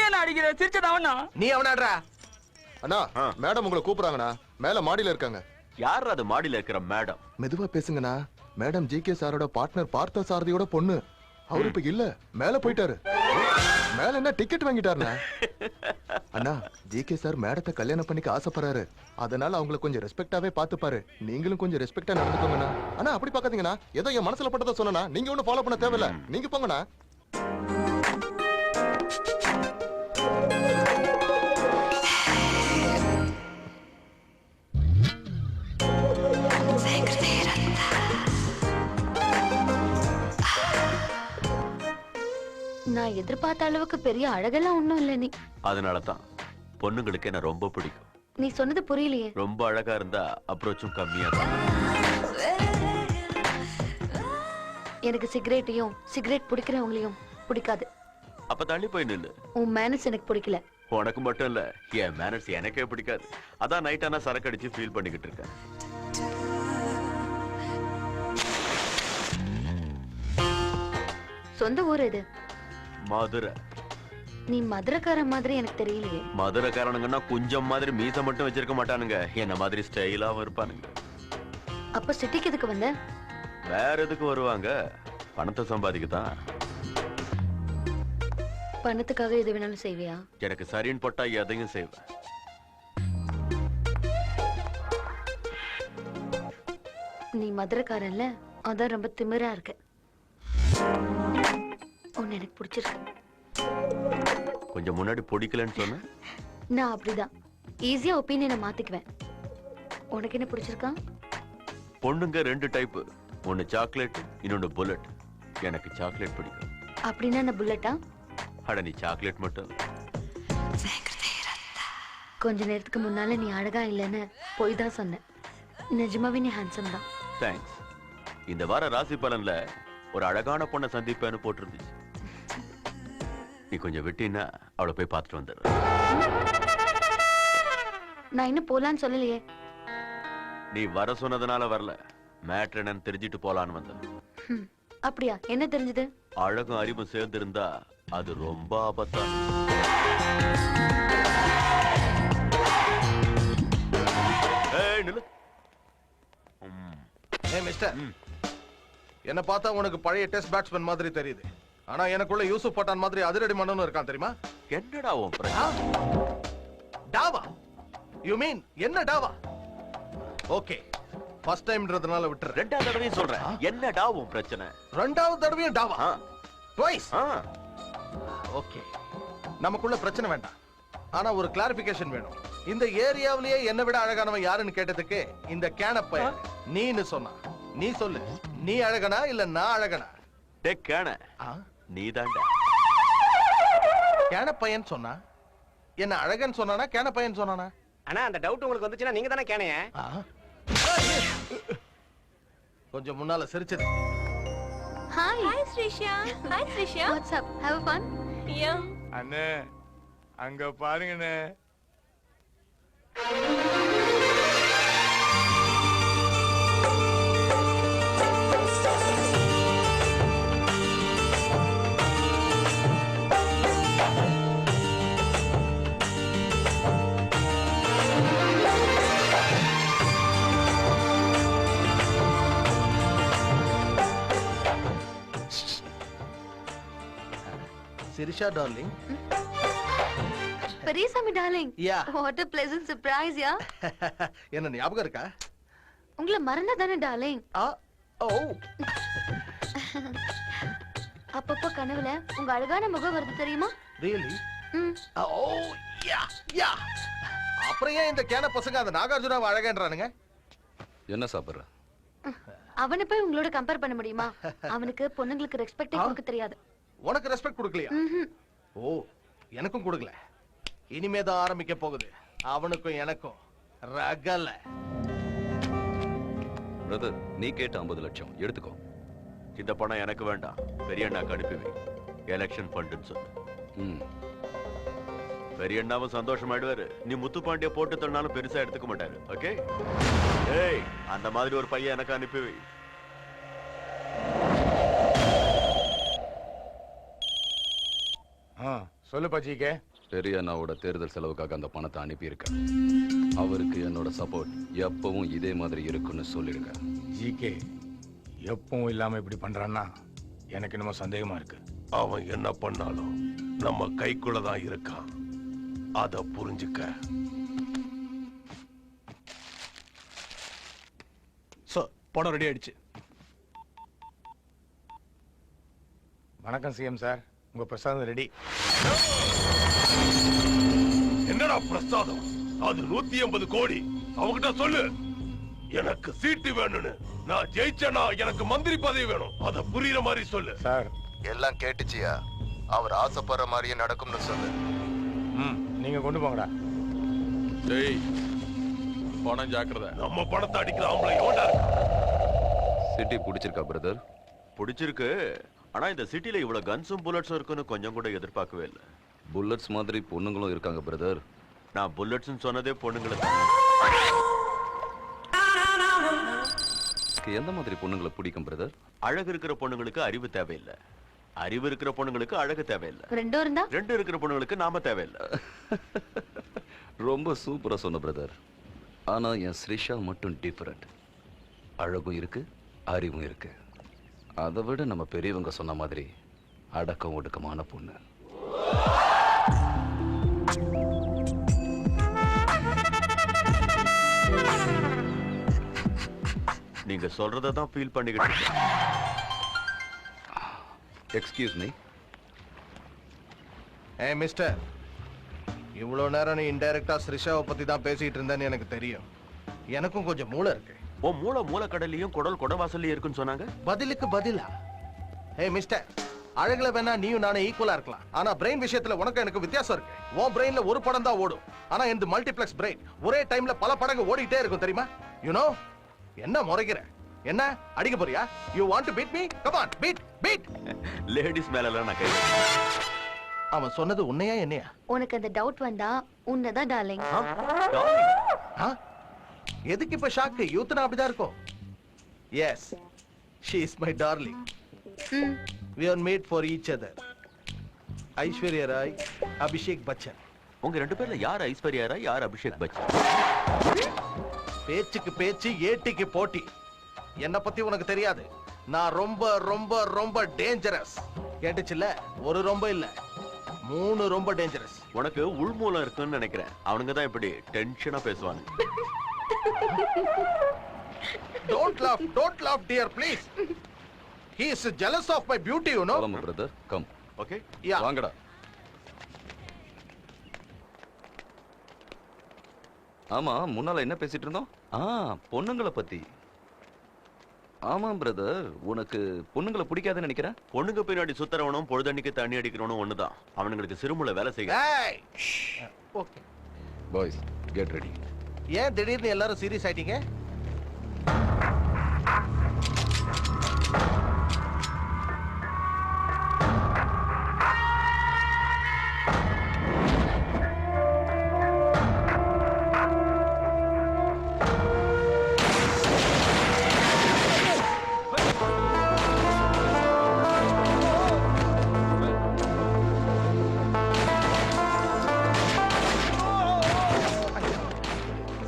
என்ன அடிக்கிற சிரிச்சதாவண்ணா நீ அவனாடுறா. அண்ணா மேடம் உங்களை கூப்பிடுறாங்கண்ணா, மேல மாடியில இருக்காங்க. யார் அது மாடியில இருக்கிற மேடம்? மெதுவா பேசுங்கண்ணா. மேடம் ஜிகே சாரோட பார்ட்னர் பார்த்த சாரதியோட பொண்ணு. அவரு இப்ப இல்ல, மேல போயிட்டாரு. மேல என்ன டிக்கெட் வாங்கிட்டாருண்ணா. அண்ணா ஜிகே சார் மேடத்தை கல்யாணம் பண்ணிக்க ஆசைப்படுறாரு. அதனால அவங்கள கொஞ்சம் ரெஸ்பெக்டாவே பாத்துப்பாரு. நீங்களும் கொஞ்சம் ரெஸ்பெக்டா நடந்துக்கோங்கண்ணா. அண்ணா அப்படி பாக்காதீங்கண்ணா, ஏதோ என் மனசுல பட்டதை சொன்னா நீங்க ஒன்னும் ஃபாலோ பண்ண தேவையில்ல. நீங்க போங்கண்ணா. நான் எதிர்பார்த்த அளவுக்கு பெரிய அழகெல்லாம் ஒண்ணும் இல்ல. நீ அதனாலதான் பொண்ணுங்களுக்கு என்ன ரொம்ப பிடிக்கும். நீ சொன்னது புரியலையே. ரொம்ப அழகா இருந்தா அப்ரோச்சும் கம்மியா தான். எனக்கு சிகரெட்டையும் சிகரெட் பிடிக்கிறவங்களையும் பிடிக்காது. அப்ப தள்ளி போய் நில்லு. உன் மேனஸ் எனக்கு பிடிக்கல. உனக்கு மட்டும் இல்ல, என் மேனர்ஸ் எனக்கே பிடிக்காது. அதான் நைட் ஆனா சரக்கு அடிச்சு ஃபீல் பண்ணிக்கிட்டு இருக்கேன். சொந்த ஊர் இது? மதுரை. நீ மதுரைக்கார மாதிரி எனக்கு தெரியலையே. மதுரைக்காரனுங்கன்னா கொஞ்சம் மாதிரி மீச மட்டும் வச்சிருக்க மாட்டானுங்க, என்ன மாதிரி ஸ்டைலாவும் இருப்பானுங்க. அப்ப சிட்டிக்கு எதுக்கு வந்த? வேற எதுக்கு வருவாங்க? பணத்தை சம்பாதிக்கதான். பணத்துக்காக எது வேணாலும் செய்வியா? எனக்கு சரின்னு போட்டா எதையும் செய்வேன். நீ மதுரைக்காரன்ல, அதான் ரொம்ப திமிரா இருக்க. உன்னை எனக்கு பிடிச்சிருக்கு. கொஞ்சம் முன்னாடி பிடிக்கலன்னு சொன்ன. நான் அப்படிதான் ஈஸியா ஒப்பீனியனை மாத்திக்குவேன். உனக்கு என்ன பிடிச்சிருக்கா? பொண்ணுங்க ரெண்டு டைப், ஒன்னு சாக்லேட், இன்னொன்னு புல்லட். எனக்கு சாக்லேட் பிடிக்கும். அப்படின்னா நான் புல்லட்டா? அட நீ சாக்லேட் மட்டும். கொஞ்ச நேரத்துக்கு முன்னால நீ அழகா இல்லைன்னு போய் தான் சொன்னேன். நிஜமாவே நீ ஹேண்ட்ஸம் தான். தேங்க்ஸ். இந்த வார ராசி பலன்ல ஒரு அழகான பொண்ணை சந்திப்பேன்னு போட்டிருந்துச்சு. நீ கொஞ்சம் விட்டினா அவளை போய் பார்த்துட்டு வந்துடுற. நான் இன்னும் போலான்னு சொல்லலையே. நீ வர சொன்னதுனால வரல, மேட்ரு என்னன்னு தெரிஞ்சிட்டு போலான்னு வந்த. அப்படியா? என்ன தெரிஞ்சது? அழகும் அறிவும் சேர்ந்து இருந்தா அது ரொம்ப ஆபத்தா. மிஸ்டர், என்ன பார்த்தா உனக்கு பழைய டெஸ்ட் பேட்ஸ்மேன் மாதிரி தெரியுது. ஆனா எனக்குள்ள யூசுப் பட்டான் மாதிரி அதிரடி மன்னனும் இருக்கான் தெரியுமா? என்னடா உன் பிரச்சனை? டாவா? யூ மீன் என்ன டாவா? ஓகே, ஃபர்ஸ்ட் டைம்ன்றதுனால விட்டுற. ரெண்டாவது தடவையும் சொல்றேன், என்னடா உன் பிரச்சனை? ரெண்டாவது தடவையும் டாவா? ட்வைஸ். ஓகே, நமக்குள்ள பிரச்சனை வேண்டாம். ஆனா ஒரு கிளாரிபிகேஷன் வேணும். இந்த ஏரியாவிலேயே என்னை விட அழகானவன் யாருன்னு கேட்டதுக்கு இந்த கேனப்ப நீன்னு சொன்னா. நீ சொல்லு, நீ அழகனா இல்ல நான் அழகனா? டேக் கேன, நீ தாண்டா. கேனப்பையன் சொன்னா என்ன அழகன் சொன்னானா கேனப்பையன் சொன்னானா? அண்ணா அந்த டவுட் உங்களுக்கு வந்துச்சுன்னா நீங்க தானே கேனைய. கொஞ்சம் முன்னால சிரிச்சது. Hi Hi Srisha. Hi Srisha. What's up? Have fun? Yeah. அண்ணே அங்க பாருங்கண்ணே. Sirisha darling. Periyasamy darling. Yeah. What a pleasant surprise, yeah. என்ன ஞாபகம் இருக்கா? உங்களை மறந்தா தானே டார்லிங்? ஓ. அப்பப்போ கனவுல உங்க அழகான முகம் வருது தெரியுமா? Really? ஓ யா. அப்புறம் ஏன் இந்த கேன பசங்க அந்த நாகார்ஜுனாவை அழகன்றானுங்க? என்ன சாப்பிடுற? அவனை போய் உங்களோட கம்பேர் பண்ண முடியுமா? அவனுக்கு பொண்ணுங்களுக்கு ரெஸ்பெக்டே கொடுக்க தெரியாது. உனக்கு ரெஸ்பெக்ட் கொடுக்கலையா? ஓ, எனக்கும் கொடுக்கல. இனிமேதான் ஆரம்பிக்க போகுது அவனுக்கும் எனக்கும் ரகல. பிரதர், நீ கேட்ட 50 லட்சம் எடுத்துக்கோ. இந்த பணம் எனக்கு வேண்டாம், பெரிய அண்ணாக்கு அனுப்பி வை. எலெக்ஷன் ஃபண்டுன்னு சொல்லு. பெரிய அண்ணாவும் சந்தோஷமாயிடுவாரு. நீ முத்துப்பாண்டிய போட்டு தள்ளினாலும் பெருசா எடுத்துக்க மாட்டாரு. ஓகே? ஏய், அந்த மாதிரி ஒரு பையன் எனக்கு அனுப்பி வை. சொல்லுப்பா ஜிகே. பெரிய அண்ணாவோட தேர்தல் செலவுக்காக அந்த பணத்தை அனுப்பியிருக்கேன். அவருக்கு என்னோட சப்போர்ட் எப்பவும் இதே மாதிரி இருக்குன்னு சொல்லிடுங்க. ஜிகே எப்பவும் இல்லாம இப்படி பண்றான்னா எனக்கு என்னமோ சந்தேகமா இருக்கு. அவன் என்ன பண்ணாலும் நம்ம கைக்குள்ளதான் இருக்கான், அத புரிஞ்சுக்க. சார் படம் ரெடி ஆயிடுச்சு. வணக்கம் சிஎம் சார், உங்க பிரசாதம் ரெடி. என்னடா பிரசாதம்? அது 180 கோடி. அவகிட்ட சொல்லு எனக்கு சீட்டு வேணும்னு. நான் ஜெயிச்சேனா எனக்கு மந்திரி பதவி வேணும். அத புரியுற மாதிரி சொல்லு. சார் எல்லாம் கேட்டுச்சியா? அவர் ஆசைப்படுற மாதிரியே நடக்கும்னு சொல்லு. நீங்க கொண்டு போங்கடா. டேய் பணம் ஜாக்கிரதை. நம்ம பணத்தை அடிக்கிற ஆம்பளை எவன்டா இருக்கா? சிட்டி பிடிச்சிருக்கா பிரதர்? பிடிச்சிருக்கு. ஆனா இந்த சிட்டில இவ்வளவு கன்ஸும் புல்லட்ஸும் இருக்குன்னு கொஞ்சம் கூட எதிர்பார்க்கவே இல்லை. புல்லட்ஸ் மாதிரி பொண்ணுங்களும் இருக்காங்க பிரதர். நான் புல்லட்ஸ்னு சொன்னதே பொண்ணுங்களை தான். எந்த மாதிரி பொண்ணுங்களை பிடிக்கும் பிரதர்? அழகு இருக்கிற பொண்ணுங்களுக்கு அறிவு தேவையில்லை, அறிவு இருக்கிற பொண்ணுங்களுக்கு அழகு தேவையில்லை, ரெண்டும் இருந்தா ரெண்டு இருக்கிற பொண்ணுங்களுக்கு நாம தேவையில்லை. ரொம்ப சூப்பரா சொன்ன பிரதர். ஆனா என் ஸ்ரிஷா மட்டும் டிஃபரெண்ட். அழகும் இருக்கு, அறிவும் இருக்கு. அதை விட நம்ம பெரியவங்க சொன்ன மாதிரி அடக்கம் ஒடுக்கமான பொண்ணு. நீங்க சொல்றதை தான் ஃபீல் பண்ணிக்கிட்டு இருக்கேன். Excuse me. ஏய் மிஸ்டர், இவ்வளோ நேரம் நீ இன்டைரக்டா ஸ்ரிஷாவை பத்தி தான் பேசிட்டு இருந்தேன்னு எனக்கு தெரியும். எனக்கும் கொஞ்சம் மூளை இருக்கு. ஓ மூலக்கடலையும் குடல் குடவாசல்லையும் இருக்குன்னு சொன்னாங்க. பதிலுக்கு பதிலா? ஏய் மிஸ்டர், அழகுல வேணா நீயும் நானும் ஈக்குவலா இருக்கலாம், ஆனா பிரெயின் விஷயத்துல உனக்கு எனக்கு வித்தியாசம் இருக்கு. உன் பிரெயின்ல ஒரு படம் தான் ஓடும், ஆனா இந்த மல்டிப்ளெக்ஸ் பிரெயின் ஒரே டைம்ல பல படங்கள் ஓடிட்டே இருக்கும் தெரியுமா? யூ என்ன முறைக்கிற? என்ன அடிக்க போறியா? You want to beat me? Come on, beat beat. Ladies மேல எல்லாம் நான் கை. அவன் சொன்னது உன்னையா என்னையா? உனக்கு அந்த டவுட் வந்தா உன்னதான் டார்லிங். எதுக்கு இப்ப ஷாக்கு? யூத்னா அப்படிதான் இருக்கும். Yes, she is my darling. We are made for each other. Aishwarya Rai, Abhishek Bachchan. உங்க ரெண்டு பேர்ல யார் ஐஸ்வர்யா ராய், யார் அபிஷேக் பச்சன்? பேச்சுக்கு பேச்சு, ஏட்டிக்கு போட்டி. என்ன பத்தி உனக்கு தெரியாது. நான் ரொம்ப ரொம்ப ரொம்ப டேஞ்சரஸ். கேட்டுச்சுல? ஒரு ரொம்ப இல்ல, 3 ரொம்ப டேஞ்சரஸ். உனக்கு உள்மூலம் இருக்குன்னு நினைக்கிறேன். அவனுங்க தான் இப்படி டென்ஷனா பேசுவாங்க. Don't laugh dear please. He is jealous of my beauty, you know. ஆமா பிரதர், கம். Okay Yeah. வாங்கடா. ஆமா, முன்னால என்ன பேசிட்டு இருந்தோம்? பொண்ணுங்களை பத்தி. ஆமா பிரதர், உனக்கு பொண்ணுங்களை பிடிக்காதுன்னு நினைக்கிறேன். பொண்ணுங்க பின்னாடி சுத்தரவனும் பொழுதன்னைக்கு தண்ணி அடிக்கிறவனும் ஒண்ணுதான். அவனுங்களுக்கு சிறுமுல வேலை செய்ய. Hey. Okay. Boys, get ready. ஏன் திடீர்னு எல்லாரும் சீரியஸ் ஆயிட்டீங்க?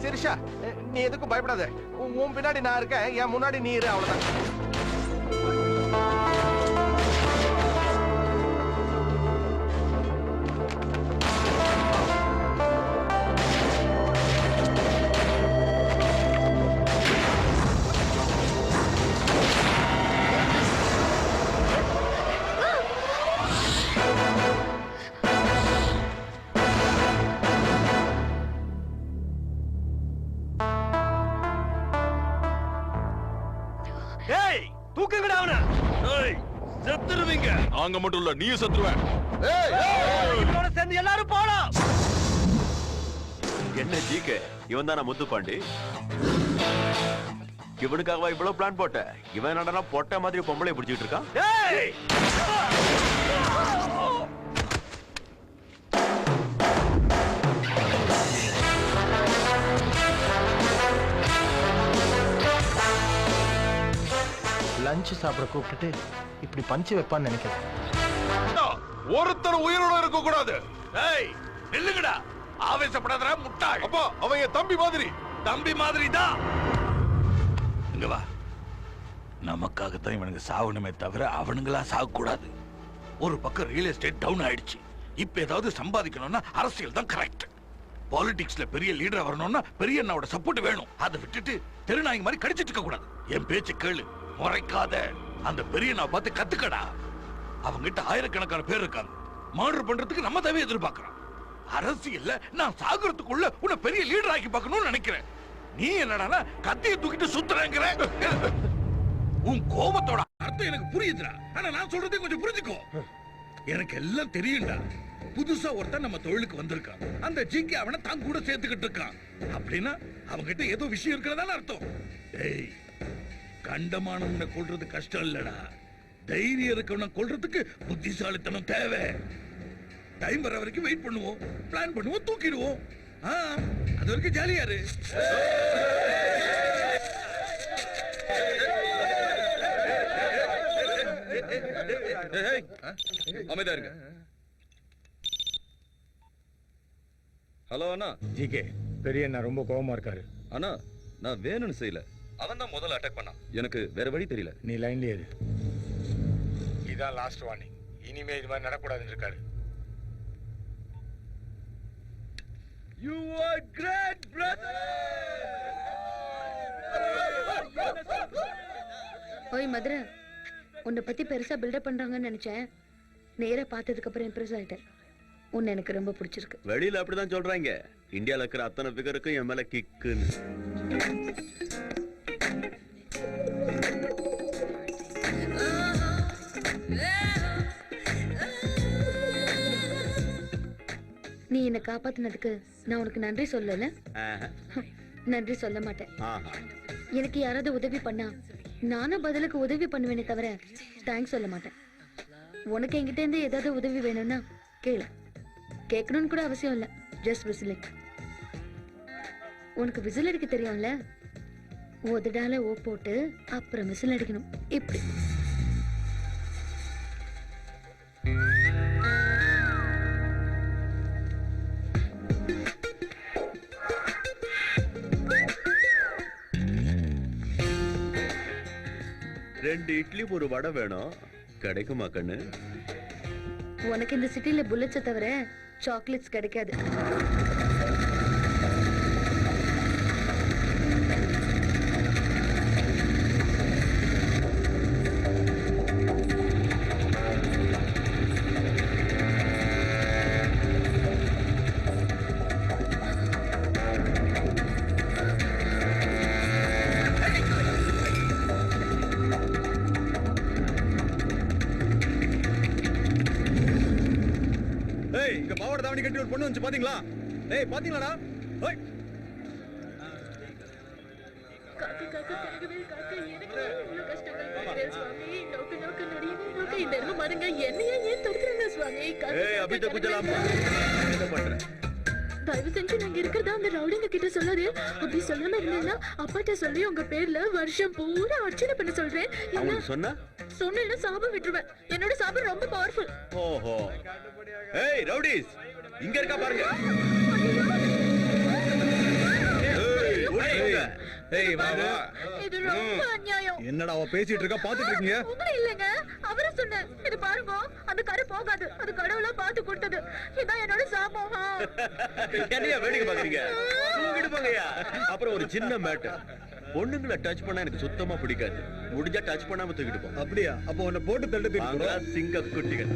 சிரிஷா, நீ எதுக்கும் பயப்படாத. உன் பின்னாடி நான் இருக்கேன், என் முன்னாடி நீ இரு, அவ்வளவுதான். ஏய் தூக்குங்கடா அவனை. ஏய் செத்துருவீங்க. நாங்க மட்டும் இல்ல, நீயும் செத்துருவேன். இவனோட சேர்ந்து எல்லாரும் போலாம். என்ன ஜிகே, இவன் தானா முத்துப்பாண்டி? இவனுக்காகவா இவ்வளவு பிளான் போட்ட? இவன் என்னடா பொட்ட மாதிரி பொம்பளை பிடிச்சிட்டு இருக்கான். ஏய் லஞ்ச் சாப்பிட கூப்பிட்டுட்டு இப்படி பஞ்சு வைப்பான்னு நினைக்கிறேன். ஒருத்தர் உயிரோட இருக்க கூடாது. ஏய் நில்லுங்கடா, ஆவேசப்படாதடா முட்டாள். அப்பா அவன் என் தம்பி மாதிரி. தம்பி மாதிரி தான். இங்க வா. நமக்காகத்தான் இவனுங்க சாவணுமே தவிர அவனுங்களா சாக கூடாது. ஒரு பக்கம் ரியல் எஸ்டேட் டவுன் ஆயிடுச்சு. இப்ப ஏதாவது சம்பாதிக்கணும்னா அரசியல் தான் கரெக்ட். பாலிடிக்ஸ்ல பெரிய லீடரா வரணும்னா பெரிய அண்ணாவோட சப்போர்ட் வேணும். அதை விட்டுட்டு தெருநாய்ங்க மாதிரி கடிச்சிட்டு இருக்க கூடாது. என் பேச்சு கேளு, முறைக்காத. அந்த பெரிய அண்ணா பார்த்து கத்துக்கடா. அவங்கிட்ட ஆயிரக்கணக்கான பேர் இருக்காங்க. மர்டர் பண்றதுக்கு நம்ம தேவை எதிர்பார்க்கிறோம். அரசியல்ல நான் சாகுறதுக்குள்ள உன்னை பெரிய லீடர் ஆக்கி பார்க்கணும்னு நினைக்கிறேன். நீ என்னடா கத்தியை தூக்கிட்டு சுத்துறேங்கிற. உன் கோபத்தோட அர்த்தம் எனக்கு புரியுதுடா. ஆனா நான் சொல்றதை கொஞ்சம் புரிஞ்சுக்கோ. எனக்கு எல்லாம் தெரியும்டா. புதுசா ஒருத்தன் நம்ம தொழிலுக்கு வந்திருக்கான். அந்த ஜிகே அவனை தான் கூட சேர்த்துக்கிட்டு இருக்கான். அப்படின்னா அவங்கிட்ட ஏதோ விஷயம் இருக்கிறதான அர்த்தம். டேய், கண்டமானவனை கொல்றது கஷ்டம் இல்லடா. தைரியம் இருக்கவனை கொல்றதுக்கு புத்திசாலித்தனம் தேவை. டைம் வர வரைக்கும் வெயிட் பண்ணுவோம், பிளான் பண்ணுவோம், தூக்கிடுவோம். அது வரைக்கும் ஜாலியா இரு. அமைதியா இருங்க. ஹலோ அண்ணா. ஜிகே பெரிய அண்ணா ரொம்ப கோவமா இருக்காரு. அண்ணா நான் வேணும்னு செய்யல. அவன் தான் முதல்ல அட்டாக் பண்ணான். எனக்கு வேற வழி தெரியல. நீ லைன்லயே இரு. இதான் லாஸ்ட் வார்னிங். இனிமே இது மாதிரி நடக்கூடாதுன்னு இருக்காரு. You are great, brother. ஓய் மதுரை, உன்னை பத்தி பெருசா பில்டப் பண்றாங்கன்னு நினைச்சேன். நேரா பார்த்ததுக்கு அப்புறம் இம்ப்ரெஸ் ஆயிட்டேன். உன்னை எனக்கு ரொம்ப பிடிச்சிருக்கு. வெளியில அப்படிதான் சொல்றாங்க. இந்தியால இருக்கிற அத்தனை பிகருக்கும் என் மேல கிக்குன்னு. நீ என்னை காப்பாத்தினதுக்கு நான் உனக்கு நன்றி சொல்லல. நன்றி சொல்ல மாட்டேன். எனக்கு யாராவது உதவி பண்ணா நானும் பதிலுக்கு உதவி பண்ணுவேனே தவிர தேங்க்ஸ் சொல்ல மாட்டேன். உனக்கு என்கிட்ட இருந்து ஏதாவது உதவி வேணும்னா கேளு. கேட்கணும்னு கூட அவசியம் இல்ல. Just whistle. உனக்கு விசில் அடிக்க தெரியும்ல? உதடால ஓ போட்டு அப்புறம் விசில் அடிக்கணும். இப்படி. ரெண்டு இட்லி ஒரு வடை வேணும். கிடைக்குமா கண்ணு? உனக்கு இந்த சிட்டில புல்லட்ஸை தவிர சாக்லேட்ஸ் கிடைக்காது. இங்க பாவாடை தாவணி கட்டி ஒரு பொண்ணு வந்து பாத்தீங்களா? ஏய் பாத்தீங்களாடா? ஓய் காக்க காக்க கரகவே காக்க எனக்கு இவ்வளவு கஷ்டங்கள் கொடுக்கிறேன் சுவாமி. நோக்கு நோக்கு நடியவே நோக்கு இந்த எருமை மாடுங்க என்னையே ஏன் தடுக்குறீங்க சுவாமி? ஏய் அபி तो कुछ लाभ என்ன பண்ற? தயவு செஞ்சு நாங்க இருக்கிறதா அந்த ரவுடிங்க கிட்ட சொல்லாரு. அப்படி சொல்லாம இருந்தீங்கன்னா அப்பாட்ட சொல்லி உங்க பேர்ல வருஷம் பூரா அர்ச்சனை பண்ண சொல்றேன். அவனுக்கு சொன்னா சொன்னா சாபம் விட்டுருவேன். என்னோட சாபம் ரொம்ப பவர்ஃபுல். ஓஹோ. ஏய் ரவுடிஸ், இங்க இருக்கா பாருங்க. ஏய் வா வா. இது ரொம்ப அநியாயம். என்னடா அவ பேசிட்டு இருக்கா பாத்துட்டு இருக்கீங்க? உங்கள இல்லங்க, அவரே சொன்னார். இது பாருங்க, அந்த கரு போகாது. அது கடவுளா பார்த்து கொடுத்தது. இதான் என்னோட சாபம். என்னையா வேடிக்கை பாக்குறீங்க? தூக்கிட்டு போங்கயா. அப்புறம் ஒரு சின்ன மேட்டர். பொண்ணுங்களை டச் பண்ணா எனக்கு சுத்தமா பிடிக்காது. முடிஞ்சா டச் பண்ணாம தூக்கிட்டு போ. அப்படியா? அப்போ உன்னை போட்டு தள்ளிட்டு வாங்க சிங்க குட்டிகள்.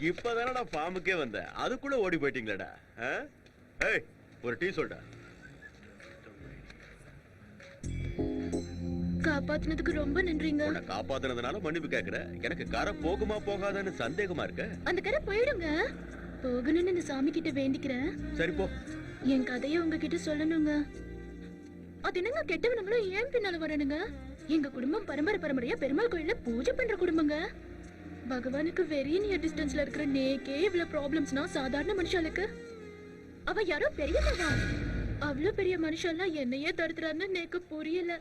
இப்பதானடா ஃபார்முக்கே வந்தேன். அதுக்குள்ள ஓடி போயிட்டீங்களடா. ஏய் ஒரு டீ சொல்டா. காப்பாத்துனதுக்கு ரொம்ப நன்றிங்க. உன்னை காப்பாத்துனதுனால மன்னிப்பு கேக்குற. எனக்கு கரை போகுமா போகாதான்னு சந்தேகமா இருக்க. அந்த கரை போயிடுங்க. போகணும்னு இந்த சாமி கிட்ட வேண்டிக்கிறேன். சரி போ. என் கதையை உங்ககிட்ட சொல்லணுங்க. அது என்னங்க கெட்டவனுங்களும் ஏன் பின்னால வரணுங்க? எங்க குடும்பம் பரம்பரை பரம்பரையா பெருமாள் கோயில்ல பூஜை பண்ற குடும்பங்க. பகவானுக்கு வெரி நியர் டிஸ்டன்ஸ்ல இருக்கிற நேக்கே இவ்வளவு ப்ராப்ளம்ஸ்னா சாதாரண மனுஷாளுக்கு அவ யாரோ பெரியவா. அவ்வளவு பெரிய மனுஷன்லாம் என்னையே தடுத்துறாருன்னு நேக்கு புரியல.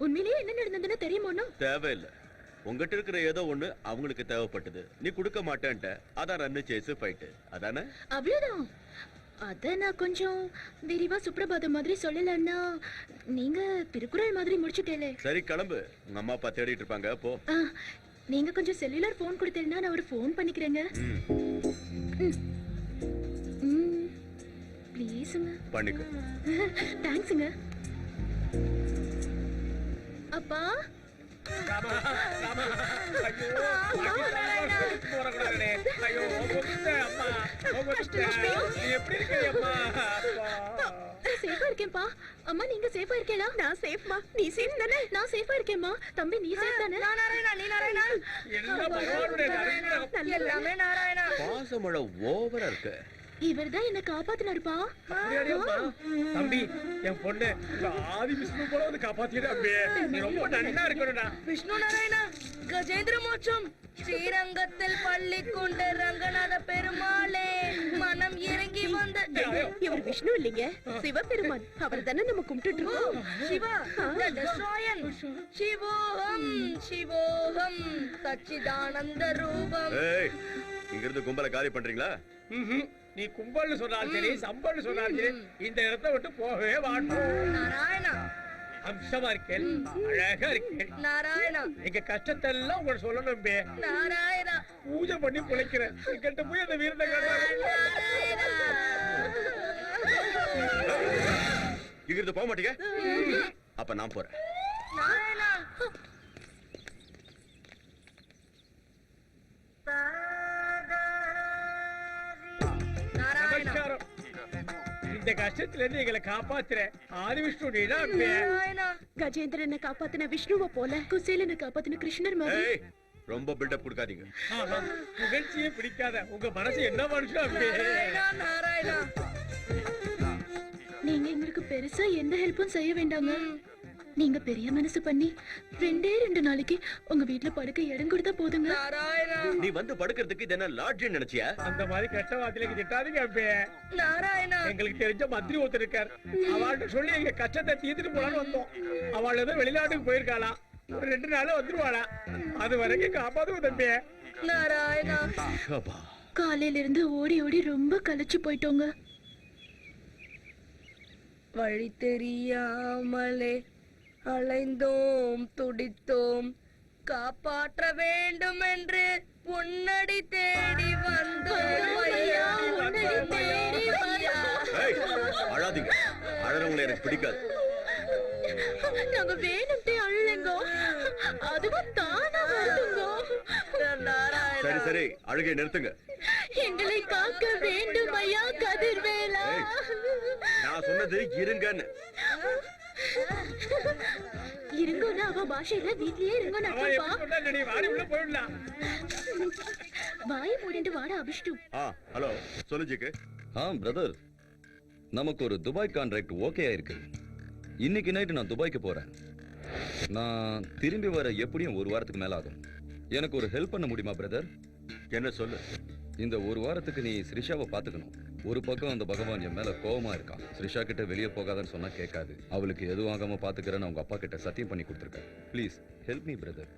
உண்மையிலேயே என்ன நடந்ததுன்னு தெரியுமோன்னு தேவையில்லை. உங்ககிட்ட இருக்கிற ஏதோ ஒண்ணு அவங்களுக்கு தேவைப்பட்டது. நீ கொடுக்க மாட்டேன்ட்ட. அதான் ரன்னு சேஸ் ஃபைட். அதானே? அவ்வளவுதான். அத நான் கொஞ்சம் விரிவா சுப்ரபாதம் மாதிரி சொல்லலன்னா நீங்க திருக்குறள் மாதிரி முடிச்சுட்டேலே. சரி கிளம்பு. உங்க அம்மா அப்பா தேடிட்டு இருப்பாங்க. போ. நீங்க கொஞ்சம் செல்லுலார் போன் கொடுத்தீங்கன்னா நான் ஒரு போன் பண்ணிக்கிறேங்க. ப்ளீஸுங்க. பண்ணிக்க. தேங்க்ஸுங்க. அப்பா சேஃபா இருக்கேன்பா. அம்மா நீங்க சேஃபா இருக்கீங்களா? நான் சேஃப்மா. நீ சேஃப் தானே? நான் சேஃபா இருக்கேம்மா. தம்பி நீ சேஃப் தானே? நான் நாராயணா. நீ நாராயணா? எல்லாமே நாராயணா. பாசமழை ஓவரா இருக்கு. இவர்தான் என்ன காப்பாத்தினாருப்பா. தம்பி என் பொண்ணு ஆதி விஷ்ணு போல வந்து காப்பாத்திட்டு நீ ரொம்ப நன்னா இருக்கணும்டா. விஷ்ணு நாராயணா கஜேந்திர மோட்சம் ஸ்ரீரங்கத்தில் பள்ளி கொண்ட ரங்கநாத பெருமாளே மனம் இறங்கி வந்த இவர் விஷ்ணு இல்லைங்க, சிவபெருமான். அவர் தானே நம்ம கும்பிட்டு இருக்கோம். Siva the destroyer. சிவோகம் சிவோகம் சச்சிதானந்த ரூபம். ஏய் இங்க இருந்து கும்பல காலி பண்றீங்களா? நீ கும்பல்னு சொன்னாலும் சரி சம்பல்னு சொன்னாலும் சரி இந்த இடத்தை விட்டு போகவே மாட்டோம். நாராயணா அம்சமா இருக்கேன், அழகா இருக்கேன். நாராயணா எங்க கஷ்டத்தை எல்லாம் உங்களை சொல்லணும். நாராயணா பூஜை பண்ணி பிழைக்கிறேன். என்கிட்ட போய் அந்த வீரத்தை இங்க இருந்து போக மாட்டீங்க? அப்ப நான் போறேன். நாராயணா நமஸ்காரம். இந்த கஷ்டத்துல இருந்து எங்களை காப்பாத்துற ஆதி விஷ்ணு நீதான். கஜேந்திரனை காப்பாத்தின விஷ்ணுவை போல குசேலனை காப்பாத்தின கிருஷ்ணர் மாதிரி. ஏய் ரொம்ப பில்டப் கொடுக்காதீங்க. புகழ்ச்சியே பிடிக்காத உங்க மனசு என்ன மனுஷன்? நாராயணா நீங்க எங்களுக்கு பெருசா எந்த ஹெல்ப்பும் செய்ய வேண்டாங்க. நீங்க பெரிய மனசு பண்ணி 2 நாளைக்கு உங்க வீட்டுல படுக்க இடம் கொடுத்தா போதுங்க. நாராயணா நீ வந்து படுக்கிறதுக்கு இது என்ன லாட்ஜ் நினைச்சியா? அந்த மாதிரி கெட்ட வார்த்தையில திட்டாதீங்க. நாராயணா எங்களுக்கு தெரிஞ்ச மந்திரி ஒருத்தர் இருக்கார். அவள்கிட்ட சொல்லி எங்க கஷ்டத்தை தீர்த்துட்டு போலான்னு வந்தோம். அவள் ஏதோ வெளிநாட்டுக்கு போயிருக்காளா. ஒரு 2 நாள் வந்துருவாளா. அது வரைக்கும் காப்பாத்துவோம் தம்பி. நாராயணா காலையில இருந்து ஓடி ஓடி ரொம்ப களைச்சு போயிட்டோங்க. வழி தெரியாமலே அலைந்தோம் துடித்தோம், காப்பாற்ற வேண்டும் என்று உன்னடி தேடி வந்தோம் ஐயா, உன்னடி தேடி வந்தோம். அழாதீங்க. அழறவங்களை எனக்கு பிடிக்காது. நாங்க வேணும்ட்டே அழுலங்கோ, அதுவும் தானா வருதுங்கோ. சரி சரி அழுகை நிறுத்துங்க. எங்களை காக்க வேண்டும் ஐயா கதிர்வேலா. நான் சொன்னது இருங்கன்னு. இருங்கோன்னா அவ பாஷையில வீட்லயே இருங்கன்னு அர்த்தம்ப்பா. வாயை மூடிட்டு வாட அபிஷ்டு. ஹலோ சொல்லு ஜிக்கு. பிரதர் நமக்கு ஒரு துபாய் கான்ட்ராக்ட் ஓகே ஆயிருக்கு. இன்னைக்கு நைட்டு நான் துபாய்க்கு போறேன். நான் திரும்பி வர எப்படியும் 1 வாரத்துக்கு மேல ஆகும். எனக்கு ஒரு ஹெல்ப் பண்ண முடியுமா பிரதர்? என்ன சொல்லு. இந்த 1 வாரத்துக்கு நீ ஸ்ரிஷாவை பாத்துக்கணும். ஒரு பக்கம் அந்த பகவான் என் மேல கோவமா இருக்கான். ஸ்ரிஷா கிட்ட வெளியே போகாதன்னு சொன்னா கேட்காது. அவளுக்கு எதுவும் ஆகாம பாத்துக்கிறேன்னு அவங்க அப்பா கிட்ட சத்தியம் பண்ணி கொடுத்துருக்கேன். Please help me brother.